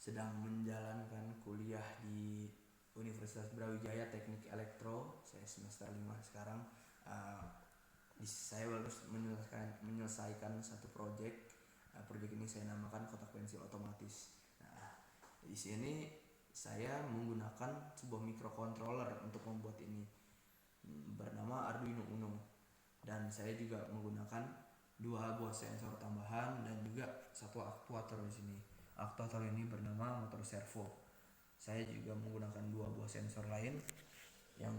sedang menjalankan kuliah di Universitas Brawijaya Teknik Elektro. Saya semester 5 sekarang. Saya baru menyelesaikan satu proyek. Proyek ini saya namakan kotak pensil otomatis. Nah, di sini saya menggunakan sebuah microcontroller untuk membuat ini, bernama Arduino Uno, dan saya juga menggunakan dua buah sensor tambahan dan juga satu aktuator di sini. Aktuator ini bernama motor servo. Saya juga menggunakan dua buah sensor lain yang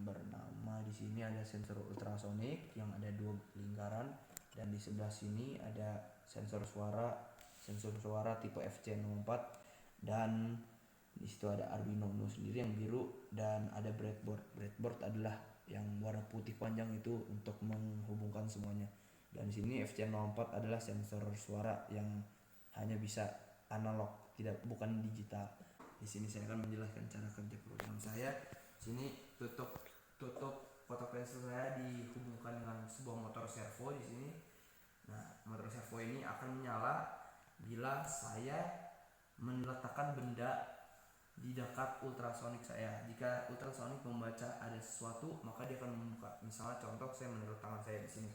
bernama, di sini ada sensor ultrasonik yang ada dua lingkaran, dan di sebelah sini ada sensor suara tipe FC04, dan di situ ada Arduino Uno sendiri yang biru, dan ada breadboard. Breadboard adalah yang warna putih panjang itu untuk menghubungkan semuanya. Dan di sini FC04 adalah sensor suara yang hanya bisa analog, bukan digital. Di sini saya akan menjelaskan cara kerja program saya. Sini tutup kotak pensil saya dihubungkan dengan sebuah motor servo di sini. Nah, motor servo ini akan menyala bila saya meletakkan benda di dekat ultrasonik saya. Jika ultrasonik membaca ada sesuatu, maka dia akan membuka. Misalnya contoh, saya menaruh tangan saya di sini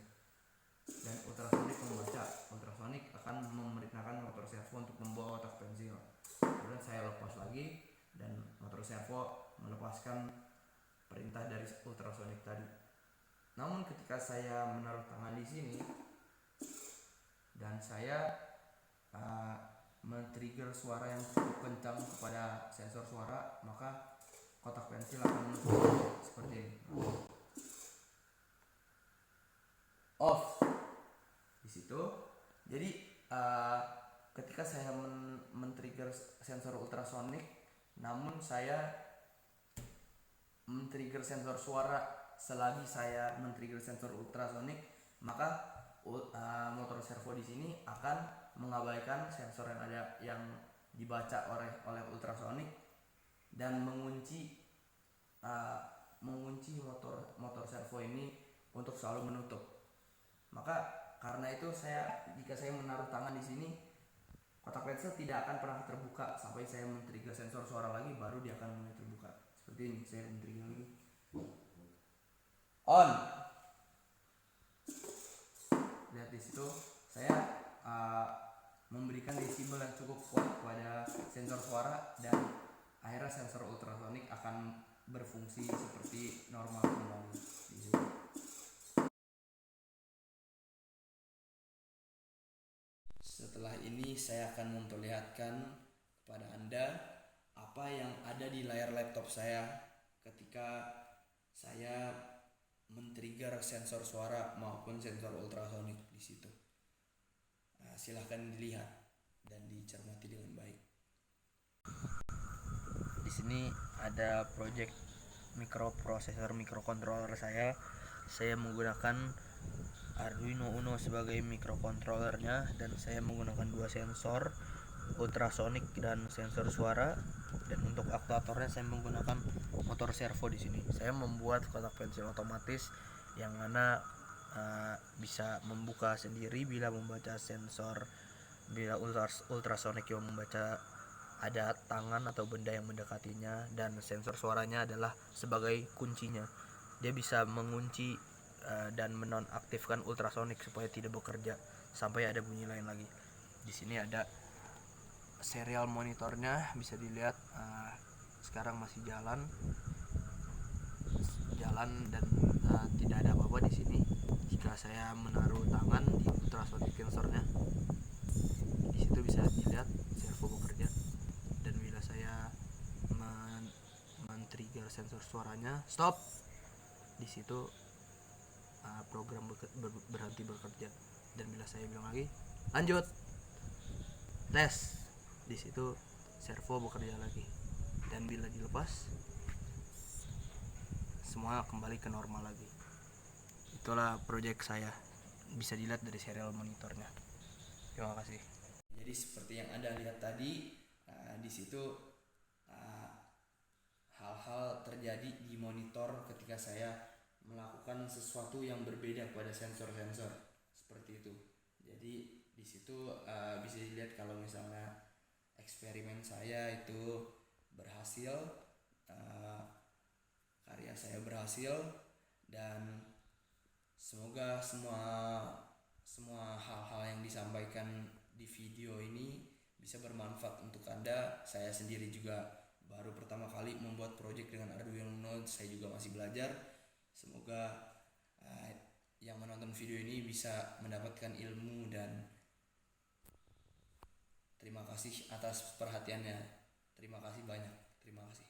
dan ultrasonik membaca. Ultrasonik akan memerintahkan motor servo untuk membawa kotak pensil. Kemudian saya lepas lagi dan motor servo melepaskan perintah dari ultrasonik tadi. Namun ketika saya menaruh tangan di sini dan saya men-trigger suara yang cukup kencang kepada sensor suara, maka kotak pensil akan seperti ini. Off di situ. Jadi ketika saya men-trigger sensor ultrasonik, namun saya men-trigger sensor suara selagi saya men-trigger sensor ultrasonik, maka motor servo di sini akan mengabaikan sensor yang dibaca oleh ultrasonik dan mengunci motor servo ini untuk selalu menutup. Maka karena itu jika saya menaruh tangan di sini, kotak pensil tidak akan pernah terbuka sampai saya men-trigger sensor suara lagi, baru dia akan mulai terbuka. Seperti ini, saya men-trigger lagi. On. Lihat di situ, saya memberikan desibel yang cukup kuat kepada sensor suara, dan akhirnya sensor ultrasonik akan berfungsi seperti normal kembali di sini. Setelah ini saya akan memperlihatkan kepada Anda apa yang ada di layar laptop saya ketika saya men-trigger sensor suara maupun sensor ultrasonik di situ. Silahkan dilihat dan dicermati dengan baik. Di sini ada project microcontroller saya. Saya menggunakan Arduino Uno sebagai microcontrollernya, dan saya menggunakan dua sensor, ultrasonik dan sensor suara. Dan untuk aktuatornya saya menggunakan motor servo di sini. Saya membuat kotak pensil otomatis yang mana bisa membuka sendiri bila membaca sensor, bila ultrasonik yang membaca ada tangan atau benda yang mendekatinya, dan sensor suaranya adalah sebagai kuncinya. Dia bisa mengunci dan menonaktifkan ultrasonik supaya tidak bekerja sampai ada bunyi lain lagi. Di sini ada serial monitornya, bisa dilihat sekarang masih jalan dan tidak ada apa-apa di sini. Jika saya menaruh tangan di ultrasonic sensornya, di situ bisa dilihat servo bekerja, dan bila saya men-trigger sensor suaranya stop, di situ program berhenti bekerja, dan bila saya bilang lagi lanjut tes, di situ servo bekerja lagi, dan bila dilepas semua kembali ke normal lagi. Itulah proyek saya, bisa dilihat dari serial monitornya. Terima kasih. Jadi seperti yang Anda lihat tadi, di situ hal-hal terjadi di monitor ketika saya melakukan sesuatu yang berbeda pada sensor-sensor seperti itu. Jadi Di situ bisa dilihat kalau misalnya eksperimen saya itu berhasil, uh, karya saya berhasil, dan semoga semua semua hal-hal yang disampaikan di video ini bisa bermanfaat untuk Anda. Saya sendiri juga baru pertama kali membuat project dengan Arduino Uno, saya juga masih belajar. Semoga uh, yang menonton video ini bisa mendapatkan ilmu, dan terima kasih atas perhatiannya. Terima kasih banyak. Terima kasih.